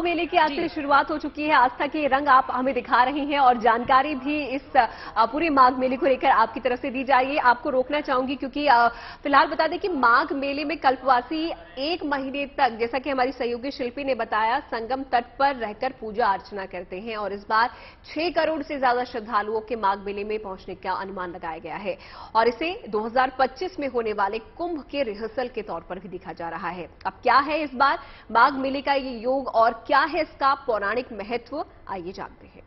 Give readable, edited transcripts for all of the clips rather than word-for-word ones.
मेले की आज से शुरुआत हो चुकी है। आस्था के रंग आप हमें दिखा रही हैं और जानकारी भी इस पूरे माघ मेले को लेकर आपकी तरफ से दी जा रही है। आपको रोकना चाहूंगी क्योंकि फिलहाल बता दें कि माघ मेले में कल्पवासी 1 महीने तक, जैसा कि हमारी सहयोगी शिल्पी ने बताया, संगम तट पर रहकर पूजा अर्चना करते हैं और इस बार 6 करोड़ से ज्यादा श्रद्धालुओं के माघ मेले में पहुंचने का अनुमान लगाया गया है और इसे 2025 में होने वाले कुंभ के रिहर्सल के तौर पर भी देखा जा रहा है। अब क्या है इस बार माघ मेले का ये योग और क्या है इसका पौराणिक महत्व, आइए जानते हैं।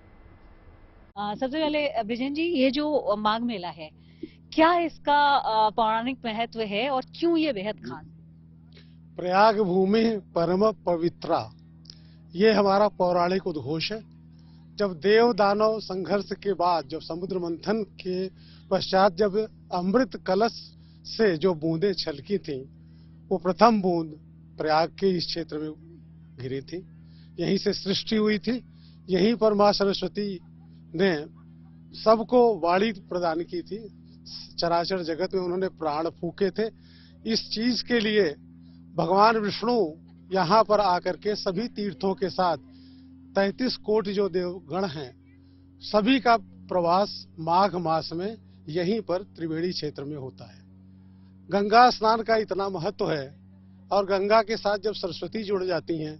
सबसे पहले ब्रिजेन जी, ये जो माघ मेला है, क्या इसका पौराणिक महत्व है और क्यों ये बेहद खास? प्रयाग भूमि परम पवित्रा, ये हमारा पौराणिक उद्घोष है। जब देव दानव संघर्ष के बाद, जब समुद्र मंथन के पश्चात, जब अमृत कलश से जो बूंदें छलकी थीं, वो प्रथम बूंद प्रयाग के इस क्षेत्र में गिरी थी। यहीं से सृष्टि हुई थी। यहीं पर मां सरस्वती ने सबको वाणी प्रदान की थी। चराचर जगत में उन्होंने प्राण फूके थे। इस चीज के लिए भगवान विष्णु यहाँ पर आकर के सभी तीर्थों के साथ 33 कोटि जो देवगण हैं, सभी का प्रवास माघ मास में यहीं पर त्रिवेणी क्षेत्र में होता है। गंगा स्नान का इतना महत्व है और गंगा के साथ जब सरस्वती जुड़ जाती हैं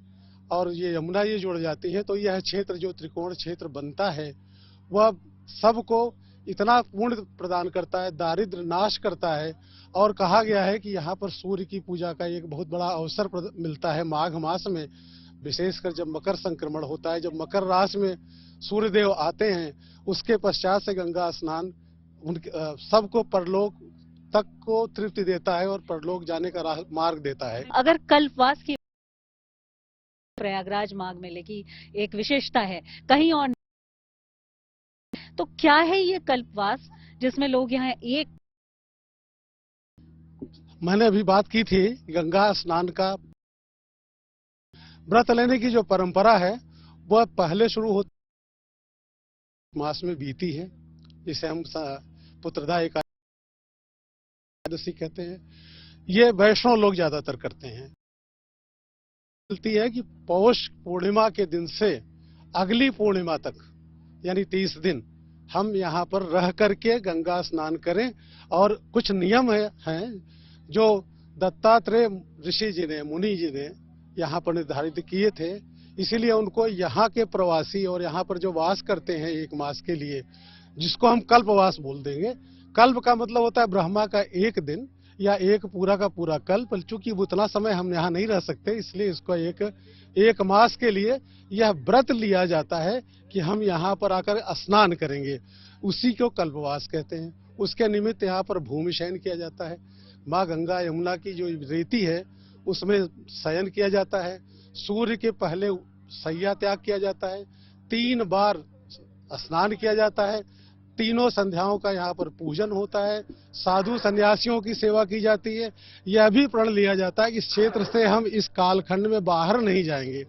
और ये यमुना ये जुड़ जाती हैं, तो यह क्षेत्र जो त्रिकोण क्षेत्र बनता है, वह सबको इतना पुण्य प्रदान करता है, दारिद्र्य नाश करता है। और कहा गया है कि यहाँ पर सूर्य की पूजा का एक बहुत बड़ा अवसर मिलता है माघ मास में, विशेषकर जब मकर संक्रमण होता है, जब मकर राशि में सूर्यदेव आते हैं, उसके पश्चात से गंगा स्नान उनके सबको परलोक तक को तृप्ति देता है और परलोक जाने का मार्ग देता है। अगर कल्पवास की प्रयागराज माघ मेले की एक विशेषता है, कहीं और तो क्या है ये कल्पवास जिसमें लोग यहाँ एक? मैंने अभी बात की थी गंगा स्नान का। व्रत लेने की जो परंपरा है वह पहले शुरू होती मास में बीती है, जिसे हम पुत्रदा एकादशी कहते हैं। ये वैष्णव लोग ज्यादातर करते हैं। मिलती है कि पौष पूर्णिमा के दिन से अगली पूर्णिमा तक, यानी 30 दिन हम यहाँ पर रह करके गंगा स्नान करें। और कुछ नियम हैं जो दत्तात्रेय ऋषि जी ने, मुनि जी ने यहाँ पर निर्धारित किए थे। इसीलिए उनको यहाँ के प्रवासी और यहाँ पर जो वास करते हैं 1 मास के लिए, जिसको हम कल्पवास बोल देंगे। कल्प का मतलब होता है ब्रह्मा का 1 दिन या एक पूरा का पूरा कल्प। चूंकि उतना समय हम यहाँ नहीं रह सकते, इसलिए इसको एक मास के लिए यह व्रत लिया जाता है कि हम यहाँ पर आकर स्नान करेंगे। उसी को कल्पवास कहते हैं। उसके निमित्त यहाँ पर भूमि शयन किया जाता है। माँ गंगा यमुना की जो रेती है उसमें शयन किया जाता है। सूर्य के पहले सैया त्याग किया जाता है। 3 बार स्नान किया जाता है। तीनों संध्याओं का यहाँ पर पूजन होता है। साधु सन्यासियों की सेवा की जाती है। यह भी प्रण लिया जाता है कि इस क्षेत्र से हम इस कालखंड में बाहर नहीं जाएंगे।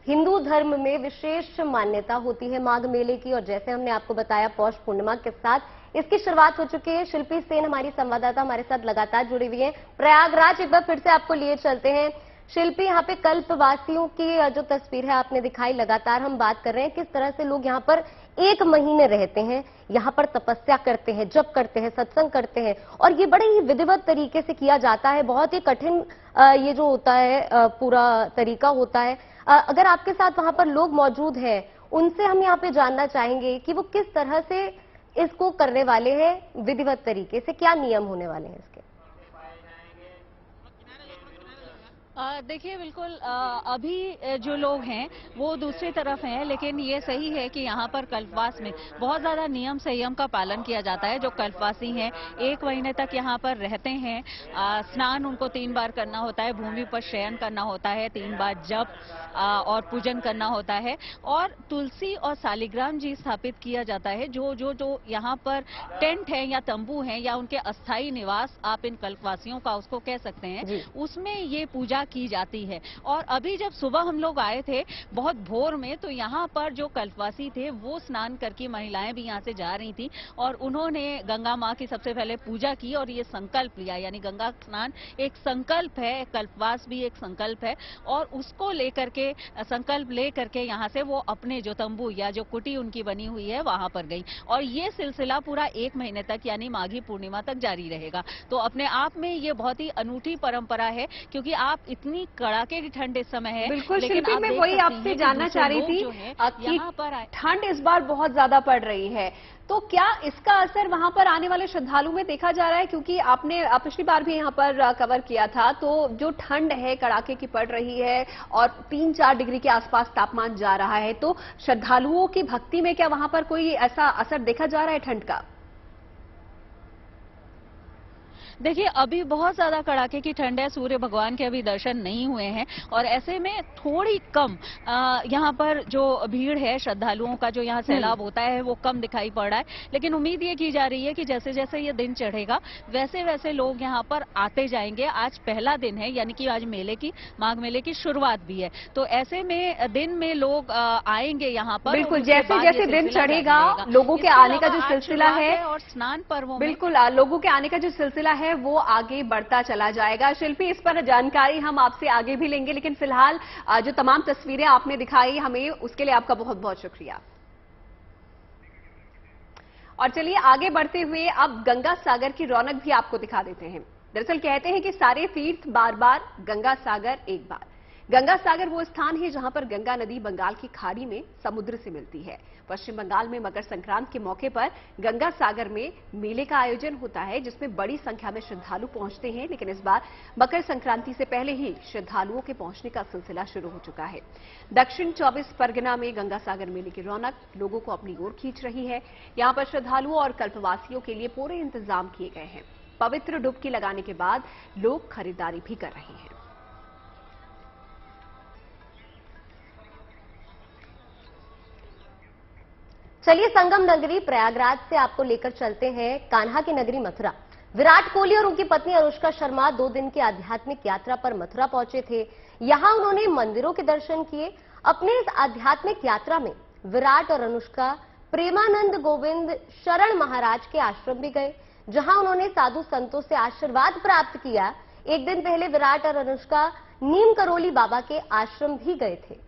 हिंदू धर्म में विशेष मान्यता होती है माघ मेले की और जैसे हमने आपको बताया पौष पूर्णिमा के साथ इसकी शुरुआत हो चुकी है। शिल्पी सेन हमारी संवाददाता हमारे साथ लगातार जुड़ी हुई है। प्रयागराज एक बार फिर से आपको लिए चलते हैं। शिल्पी, यहाँ पे कल्पवासियों की जो तस्वीर है आपने दिखाई, लगातार हम बात कर रहे हैं किस तरह से लोग यहाँ पर 1 महीने रहते हैं, यहाँ पर तपस्या करते हैं, जप करते हैं, सत्संग करते हैं और ये बड़े ही विधिवत तरीके से किया जाता है। बहुत ही कठिन ये जो होता है पूरा तरीका होता है। अगर आपके साथ वहां पर लोग मौजूद हैं, उनसे हम यहाँ पे जानना चाहेंगे कि वो किस तरह से इसको करने वाले हैं विधिवत तरीके से, क्या नियम होने वाले हैं इसके? देखिए, बिल्कुल अभी जो लोग हैं वो दूसरी तरफ हैं, लेकिन ये सही है कि यहाँ पर कल्पवास में बहुत ज़्यादा नियम संयम का पालन किया जाता है। जो कल्पवासी हैं 1 महीने तक यहाँ पर रहते हैं। स्नान उनको 3 बार करना होता है, भूमि पर शयन करना होता है, 3 बार जप और पूजन करना होता है और तुलसी और शालिग्राम जी स्थापित किया जाता है। जो यहाँ पर टेंट है या तंबू है या उनके अस्थायी निवास, आप इन कल्पवासियों का उसको कह सकते हैं, उसमें ये पूजा की जाती है। और अभी जब सुबह हम लोग आए थे बहुत भोर में, तो यहाँ पर जो कल्पवासी थे वो स्नान करके, महिलाएं भी यहाँ से जा रही थी और उन्होंने गंगा माँ की सबसे पहले पूजा की और ये संकल्प लिया। यानी गंगा स्नान एक संकल्प है, कल्पवास भी एक संकल्प है और उसको लेकर के, संकल्प लेकर के यहाँ से वो अपने जो तंबू या जो कुटी उनकी बनी हुई है वहां पर गई। और ये सिलसिला पूरा 1 महीने तक यानी माघी पूर्णिमा तक जारी रहेगा। तो अपने आप में ये बहुत ही अनूठी परंपरा है, क्योंकि आप इतनी कड़ाके की ठंड इस समय है। बिल्कुल लेकिन शिल्पी, आप मैं देख वही सकती आपसे हैं कि जानना दूसरे चाह रही लोग थी जो हैं कि यहाँ पर आए। ठंड इस बार बहुत ज्यादा पड़ रही है, तो क्या इसका असर वहां पर आने वाले श्रद्धालु में देखा जा रहा है? क्योंकि आपने पिछली बार भी यहाँ पर कवर किया था, तो जो ठंड है कड़ाके की पड़ रही है और 3-4 डिग्री के आसपास तापमान जा रहा है, तो श्रद्धालुओं की भक्ति में क्या वहां पर कोई ऐसा असर देखा जा रहा है ठंड का? देखिए, अभी बहुत ज्यादा कड़ाके की ठंड है, सूर्य भगवान के अभी दर्शन नहीं हुए हैं और ऐसे में थोड़ी कम यहाँ पर जो भीड़ है, श्रद्धालुओं का जो यहाँ सैलाब होता है वो कम दिखाई पड़ रहा है। लेकिन उम्मीद ये की जा रही है कि जैसे जैसे ये दिन चढ़ेगा वैसे वैसे लोग यहाँ पर आते जाएंगे। आज पहला दिन है, यानी कि आज मेले की, माघ मेले की शुरुआत भी है, तो ऐसे में दिन में लोग आएंगे यहाँ पर। बिल्कुल, जैसे जैसे दिन चढ़ेगा लोगों के आने का जो सिलसिला है और स्नान पर्वों, बिल्कुल लोगों के आने का जो सिलसिला है वो आगे बढ़ता चला जाएगा। शिल्पी, इस पर जानकारी हम आपसे आगे भी लेंगे, लेकिन फिलहाल जो तमाम तस्वीरें आपने दिखाई हमें, उसके लिए आपका बहुत बहुत शुक्रिया। और चलिए आगे बढ़ते हुए अब गंगा सागर की रौनक भी आपको दिखा देते हैं। दरअसल कहते हैं कि सारे तीर्थ बार बार, गंगा सागर एक बार। गंगा सागर वो स्थान है जहां पर गंगा नदी बंगाल की खाड़ी में समुद्र से मिलती है। पश्चिम बंगाल में मकर संक्रांति के मौके पर गंगा सागर में मेले का आयोजन होता है, जिसमें बड़ी संख्या में श्रद्धालु पहुंचते हैं। लेकिन इस बार मकर संक्रांति से पहले ही श्रद्धालुओं के पहुंचने का सिलसिला शुरू हो चुका है। दक्षिण 24 परगना में गंगा सागर मेले की रौनक लोगों को अपनी ओर खींच रही है। यहां पर श्रद्धालुओं और कल्पवासियों के लिए पूरे इंतजाम किए गए हैं। पवित्र डुबकी लगाने के बाद लोग खरीदारी भी कर रहे हैं। चलिए संगम नगरी प्रयागराज से आपको लेकर चलते हैं कान्हा की नगरी मथुरा। विराट कोहली और उनकी पत्नी अनुष्का शर्मा 2 दिन की आध्यात्मिक यात्रा पर मथुरा पहुंचे थे। यहां उन्होंने मंदिरों के दर्शन किए। अपने इस आध्यात्मिक यात्रा में विराट और अनुष्का प्रेमानंद गोविंद शरण महाराज के आश्रम भी गए, जहां उन्होंने साधु संतों से आशीर्वाद प्राप्त किया। एक दिन पहले विराट और अनुष्का नीम करोली बाबा के आश्रम भी गए थे।